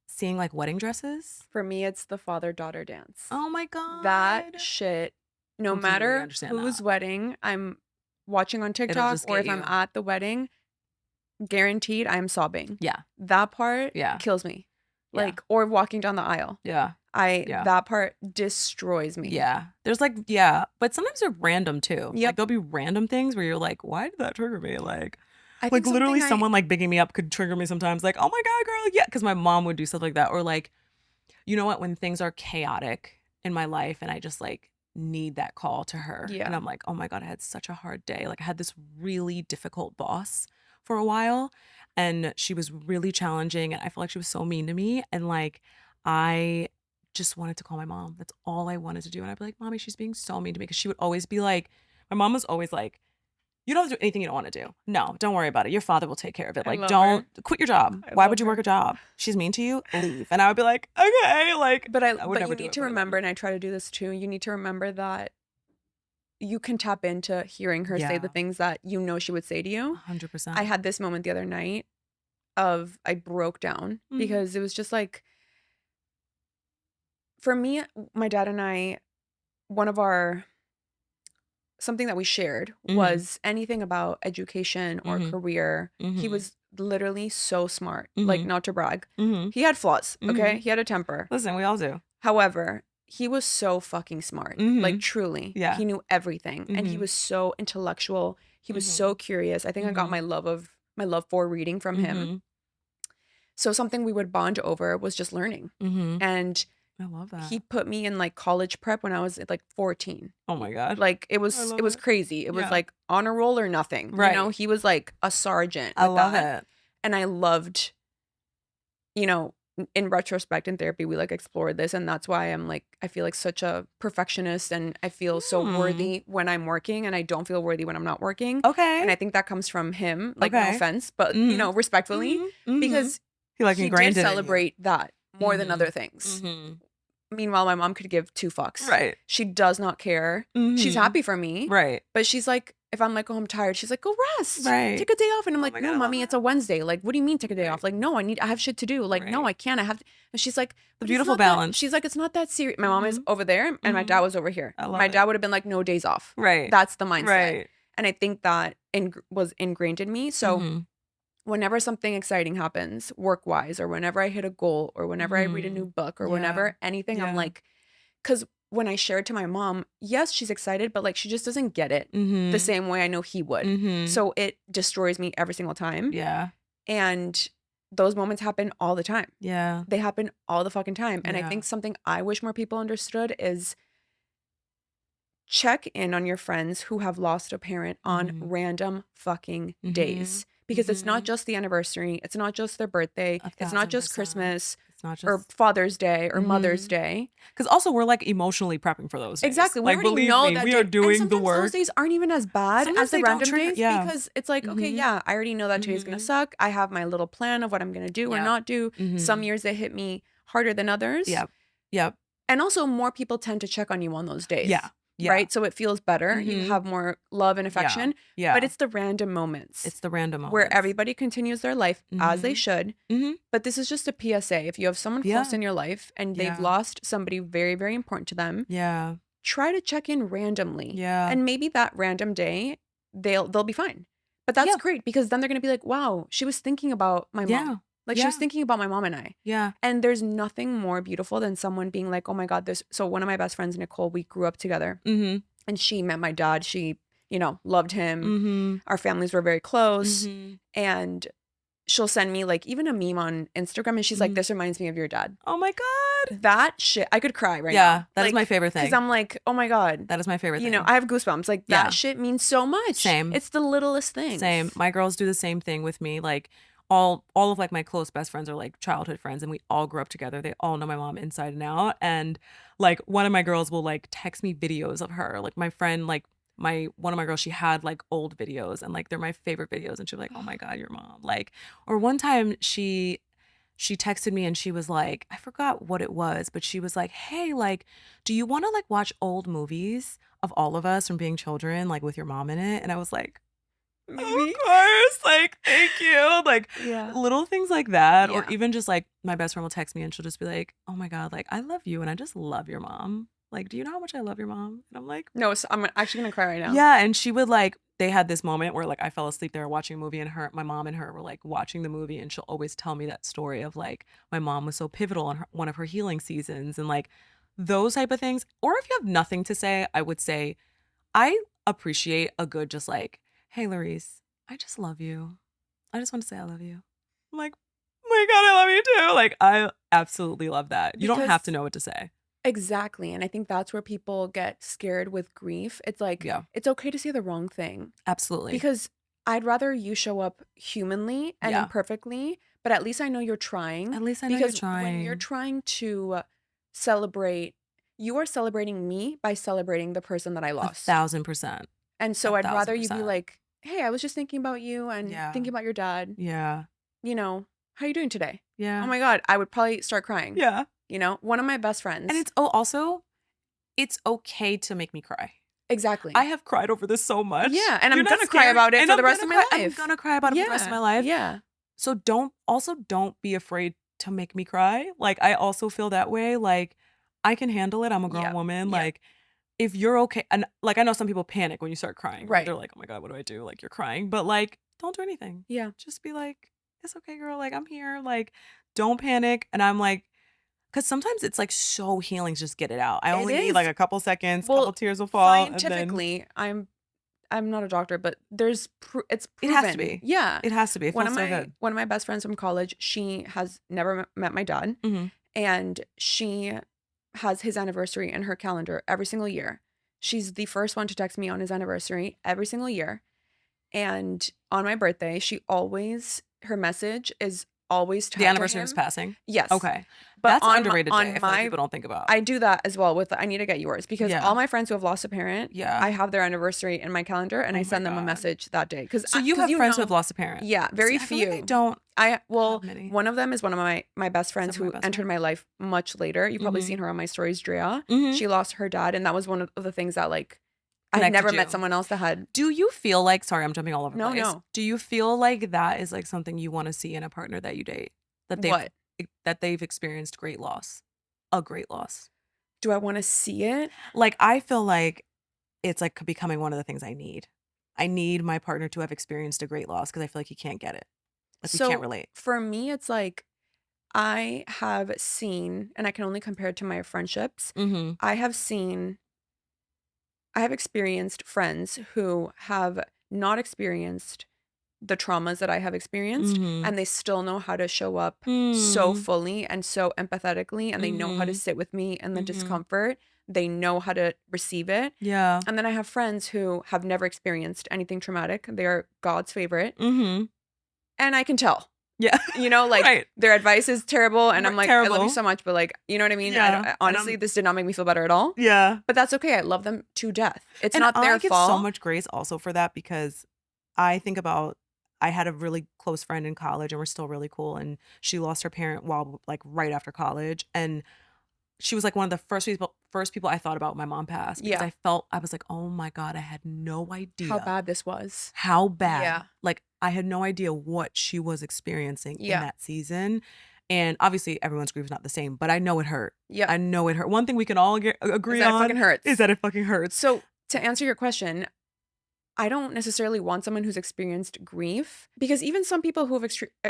Seeing like wedding dresses. For me, it's the father-daughter dance. Oh my God. That shit, no matter whose wedding I'm watching on TikTok or if I'm at the wedding, guaranteed I'm sobbing. Yeah. That part kills me. Like, or walking down the aisle. Yeah. That part destroys me. Yeah. There's like, but sometimes they're random too. Yep. Like there'll be random things where you're like, why did that trigger me? Like literally someone like bigging me up could trigger me sometimes. Like, oh my God, girl. Yeah. Cause my mom would do stuff like that. Or like, you know what? When things are chaotic in my life and I just like need that call to her. Yeah. And I'm like, oh my God, I had such a hard day. Like I had this really difficult boss for a while and she was really challenging and I felt like she was so mean to me. And like, I just wanted to call my mom. That's all I wanted to do. And I'd be like, Mommy, she's being so mean to me. Cause she would always be like, my mom was always like, you don't have to do anything you don't want to do. No, don't worry about it. Your father will take care of it. Like, don't quit your job. Why would you work a job? She's mean to you. Leave. And I would be like, okay. Like, but you need to remember, and I try to do this too. You need to remember that you can tap into hearing her say the things that you know she would say to you. 100%. I had this moment the other night of I broke down because it was just like, for me, my dad and I, something that we shared was anything about education or career. He was literally so smart, like not to brag. He had flaws, okay? He had a temper. Listen, we all do. However, he was so fucking smart, like truly. Yeah. He knew everything and he was so intellectual. He was so curious. I think I got my love for reading from him. So something we would bond over was just learning. And I love that. He put me in like college prep when I was like 14. Oh my God. Like it was crazy. It was like honor roll or nothing. Right. You know, he was like a sergeant. I love it. And I loved, you know, in retrospect in therapy, we like explored this. And that's why I'm like, I feel like such a perfectionist and I feel so worthy when I'm working and I don't feel worthy when I'm not working. Okay. And I think that comes from him, like no offense, but you know, respectfully, because he did celebrate that more than other things. Meanwhile, my mom could give two fucks. Right. She does not care. She's happy for me. Right. But she's like, if I'm like, oh, I'm tired, she's like, go rest. Right. Take a day off. And I'm like, no, mommy, it's a Wednesday. Like, what do you mean take a day off? Like, no, I have shit to do. Like, no, I can't. I have to. And she's like, the beautiful balance. She's like, it's not that serious. My mom is over there and my dad was over here. My dad would have been like, no days off. Right. That's the mindset. Right. And I think that was ingrained in me. So whenever something exciting happens work-wise or whenever I hit a goal or whenever I read a new book or whenever anything, I'm like, because when I share it to my mom, yes, she's excited, but like she just doesn't get it the same way I know he would. So it destroys me every single time. Yeah. And those moments happen all the time. Yeah. They happen all the fucking time. And I think something I wish more people understood is check in on your friends who have lost a parent on random fucking days. because it's not just the anniversary. It's not just their birthday. It's not just 1000%. Christmas. It's not just or Father's Day or Mother's Day. Because also we're like emotionally prepping for those days. Exactly. We like, already believe know me, that we are doing and the work. Those days aren't even as bad Sometimes as the random days because it's like, okay, yeah, I already know that today's going to suck. I have my little plan of what I'm going to do or not do. Some years they hit me harder than others. Yep. And also more people tend to check on you on those days. Yeah. Right? So it feels better. You have more love and affection. Yeah. But it's the random moments. It's the random moments. Where everybody continues their life as they should. But this is just a PSA. If you have someone close in your life and they've lost somebody very, very important to them, try to check in randomly. And maybe that random day, they'll be fine. But that's great because then they're going to be like, wow, she was thinking about my mom. Like she was thinking about my mom and I. And there's nothing more beautiful than someone being like, oh my God, so one of my best friends, Nicole, we grew up together. And she met my dad. She, loved him. Our families were very close. And she'll send me like even a meme on Instagram and she's like, this reminds me of your dad. Oh my God. That shit, I could cry right now. Yeah, that is my favorite thing. Because I'm like, oh my God. That is my favorite thing. I have goosebumps. Like that shit means so much. Same. It's the littlest things. Same. My girls do the same thing with me. Like all of like my close best friends are like childhood friends and we all grew up together. They all know my mom inside and out. And like one of my girls will like text me videos of her. Like my friend, like one of my girls, she had like old videos and like they're my favorite videos. And she's like, oh my God, your mom. Like, or one time she texted me and she was like, I forgot what it was, but she was like, hey, like, do you want to like watch old movies of all of us from being children, like with your mom in it? And I was like, maybe. Of course, like, thank you. Like little things like that. Or even just like my best friend will text me and she'll just be like, oh my God, like I love you and I just love your mom. Like, do you know how much I love your mom? And I'm like, no, so I'm actually gonna cry right now. Yeah. And she would like, they had this moment where like I fell asleep, they were watching a movie and my mom and her were like watching the movie and she'll always tell me that story of like my mom was so pivotal in one of her healing seasons and like those type of things. Or if you have nothing to say, I would say I appreciate a good just like, hey, Laurice, I just love you. I just want to say I love you. I'm like, oh my God, I love you too. Like, I absolutely love that. You don't have to know what to say. Exactly. And I think that's where people get scared with grief. It's like, it's okay to say the wrong thing. Absolutely. Because I'd rather you show up humanly and imperfectly, but at least I know you're trying. At least I know you're trying. When you're trying to celebrate, you are celebrating me by celebrating the person that I lost. 1000%. And so I'd rather you be like, hey, I was just thinking about you and thinking about your dad. Yeah. How are you doing today? Yeah. Oh my God, I would probably start crying. Yeah. One of my best friends. And it's okay to make me cry. Exactly. I have cried over this so much. Yeah. And I'm going to cry about it for the rest of my life. I'm going to cry about it for the rest of my life. Yeah. So don't be afraid to make me cry. Like, I also feel that way. Like, I can handle it. I'm a grown woman. Like, if you're okay. And like, I know some people panic when you start crying. Right. They're like, oh my God, what do I do? Like, you're crying. But like, don't do anything. Yeah. Just be like, it's okay, girl. Like, I'm here. Like, don't panic. And I'm like, because sometimes it's like so healing to just get it out. I only need like a couple seconds, couple tears will fall. Scientifically, I'm not a doctor, but it's proven. It has to be. Yeah. It has to be. It feels so good. One of my best friends from college, she has never met my dad. And she has his anniversary in her calendar every single year. She's the first one to text me on his anniversary every single year. And on my birthday, her message is always tied the anniversary to him. Is passing? Yes. Okay. But that's underrated day. I feel like people don't think about. I do that as well I need to get yours because all my friends who have lost a parent, I have their anniversary in my calendar and I send them a message that day. So you have friends who have lost a parent? Yeah, very few. I don't. One of them is one of my best friends who entered my life much later. You've probably seen her on my stories, Drea. She lost her dad and that was one of the things that like I've never met someone else that had. Do you feel like, sorry, I'm jumping all over the place. No. Do you feel like that is like something you want to see in a partner that you date? That they've experienced a great loss. Do I want to see it? Like, I feel like it's like becoming one of the things I need. I need my partner to have experienced a great loss because I feel like you can't get it. Like, we can't relate. For me, it's like I have seen, and I can only compare it to my friendships. I have experienced friends who have not experienced the traumas that I have experienced and they still know how to show up so fully and so empathetically and they know how to sit with me in the discomfort. They know how to receive it. Yeah. And then I have friends who have never experienced anything traumatic. They are God's favorite. and I can tell. Yeah. You know, like right. their advice is terrible. And I'm like, terrible. I love you so much. But like, you know what I mean? Yeah. Honestly, this did not make me feel better at all. Yeah. But that's okay. I love them to death. It's and not their I give fault. so much grace also for that, because I think about, I had a really close friend in college and we're still really cool. And she lost her parent while like right after college. And she was like one of the first people I thought about when my mom passed, because I was like, oh my God, I had no idea how bad this was. How bad. Yeah. Like I had no idea what she was experiencing in that season. And obviously everyone's grief is not the same, but I know it hurt. Yeah. I know it hurt. One thing we can all agree on it fucking hurts. is that it fucking hurts. So to answer your question, I don't necessarily want someone who's experienced grief, because even some people who have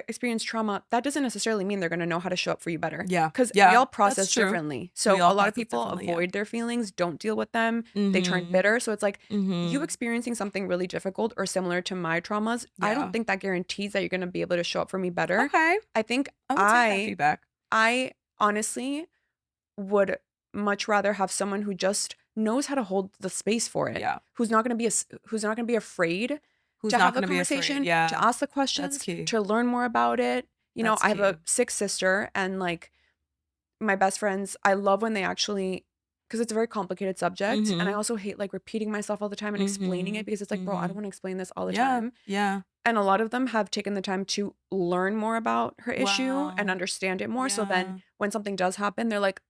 experienced trauma, that doesn't necessarily mean they're going to know how to show up for you better. Yeah. Because we all process differently. So a lot of people avoid their feelings, don't deal with them. They turn bitter. So it's like you experiencing something really difficult or similar to my traumas, I don't think that guarantees that you're going to be able to show up for me better. Okay. I think I would take that feedback. I honestly would much rather have someone who just knows how to hold the space for it. Yeah. Who's not going to be afraid to have the conversation, to ask the questions, to learn more about it. You know, I have a sick sister, and like my best friends, I love when they actually, because it's a very complicated subject, and I also hate like repeating myself all the time and explaining it, because it's like, bro, I don't want to explain this all the time. Yeah. And a lot of them have taken the time to learn more about her issue and understand it more. So then when something does happen, they're like,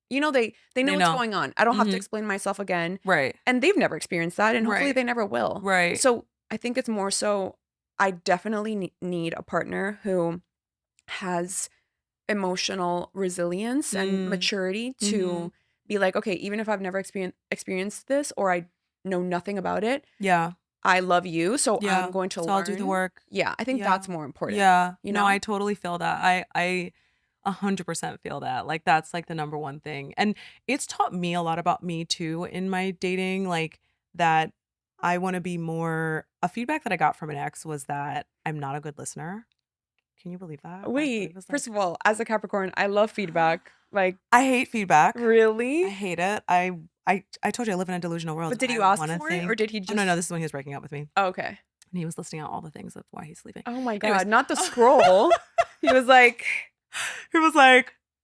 you know, they know what's going on. I don't have to explain myself again. Right. And they've never experienced that, and hopefully they never will. Right. So I think it's more so, I definitely need a partner who has emotional resilience and maturity to be like, okay, even if I've never experienced this, or I know nothing about it. Yeah. I love you, so I'm going to learn. I'll do the work. Yeah, I think that's more important. Yeah. You know? No, I totally feel that. I 100% feel that. Like that's like the number one thing. And it's taught me a lot about me too in my dating, like that I want to be more. A feedback that I got from an ex was that I'm not a good listener. Can you believe that? Wait, first of all, as a Capricorn, I love feedback. Like, I hate feedback. Really? I hate it. I told you I live in a delusional world. But did you ask for it, or did he just? Oh, no, this is when he was breaking up with me. Oh, okay. And he was listing out all the things of why he's sleeping. Oh my God, anyways, not the scroll. He was like,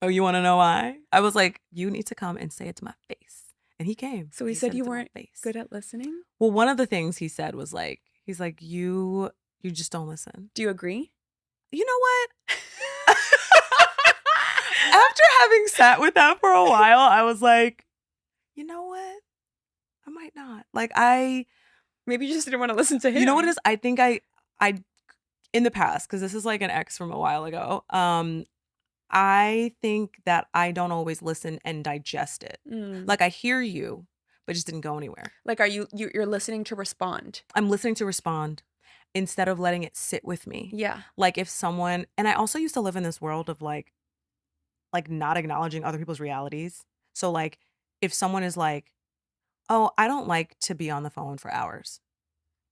oh, you want to know why? I was like, you need to come and say it to my face. And he came. So he said you weren't good at listening? Well, one of the things he said was like, he's like, you just don't listen. Do you agree? You know what? After having sat with that for a while, I was like, you know what? I might not. Like maybe you just didn't want to listen to him. You know what it is? I think I in the past, because this is like an ex from a while ago, I think that I don't always listen and digest it. Like I hear you, but it just didn't go anywhere. Like you're listening to respond? I'm listening to respond instead of letting it sit with me. Yeah. Like if someone, and I also used to live in this world of like not acknowledging other people's realities. So like if someone is like, oh, I don't like to be on the phone for hours,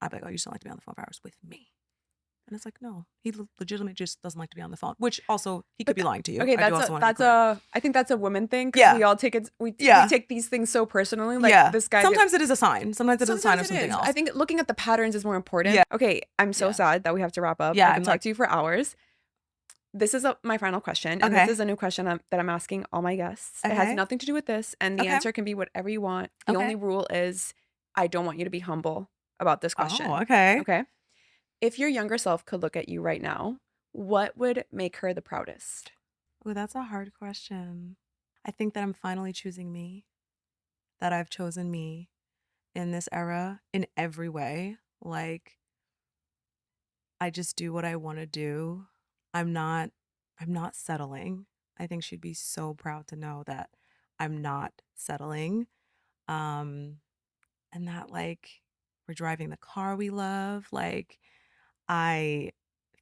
I'd be like, oh, you just don't like to be on the phone for hours with me. And it's like, no, he legitimately just doesn't like to be on the phone, which also he could be lying to you. Okay, I think that's a woman thing. Yeah. We all take it, we take these things so personally. Like this guy. Sometimes it is a sign. Sometimes it is a sign of something else. I think looking at the patterns is more important. Yeah. Okay, I'm so sad that we have to wrap up. Yeah. I can talk to you for hours. This is my final question. And this is a new question that I'm asking all my guests. It has nothing to do with this. And the answer can be whatever you want. The only rule is I don't want you to be humble about this question. Oh, okay. Okay. If your younger self could look at you right now, what would make her the proudest? Oh, that's a hard question. I think that I'm finally choosing me, that I've chosen me in this era in every way. Like, I just do what I want to do. I'm not settling. I think she'd be so proud to know that I'm not settling. And that like we're driving the car we love. Like I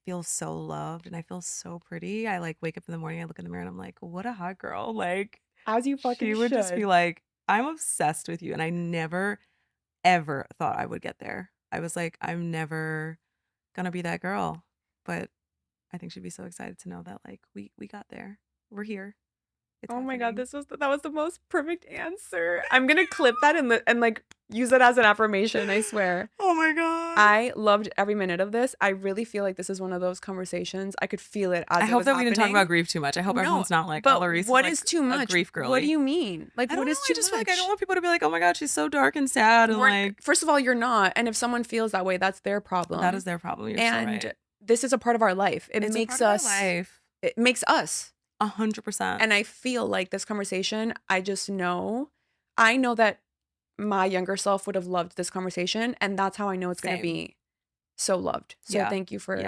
feel so loved and I feel so pretty. I like wake up in the morning, I look in the mirror and I'm like, what a hot girl. Like as you fucking she would just be like, I'm obsessed with you. And I never ever thought I would get there. I was like, I'm never gonna be that girl. But I think she'd be so excited to know that like we got there. We're here. Oh my God, that was the most perfect answer. I'm gonna clip that and like use it as an affirmation, I swear. Oh my God. I loved every minute of this. I really feel like this is one of those conversations. I could feel it as I it hope was that we didn't talk happening. about grief too much. I hope everyone's not like, but Laurice what is is too much? a grief girly. What do you mean? Like, I what don't is know, too I just much? feel like I don't want people to be like, oh my God, she's so dark and sad and like. First of all, you're not. And if someone feels that way, that's their problem. That is their problem. You're so right. This is a part of our life. It makes us. It makes us. 100%. And I feel like this conversation, I know that my younger self would have loved this conversation, and that's how I know it's going to be so loved. So thank you for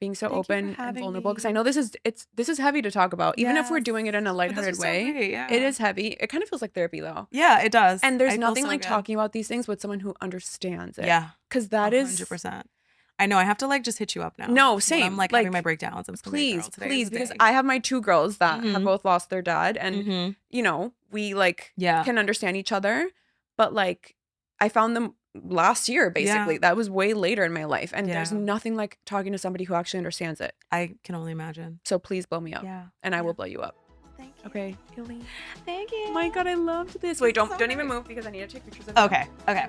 being so open and vulnerable, because I know this is heavy to talk about, even if we're doing it in a lighthearted way. It is heavy. It kind of feels like therapy though. Yeah, it does. And there's nothing like talking about these things with someone who understands it. Yeah, because that 100%. I know I have to like just hit you up now. No, same. When I'm like having my breakdowns. I'm please, because I have my 2 girls that have both lost their dad, and you know, we like can understand each other, but like I found them last year basically. That was way later in my life, and there's nothing like talking to somebody who actually understands it. I can only imagine. So please blow me up, and I will blow you up. Thank you. Okay, Thank you. Oh my God, I loved this. Wait, don't even move because I need to take pictures of you. Okay.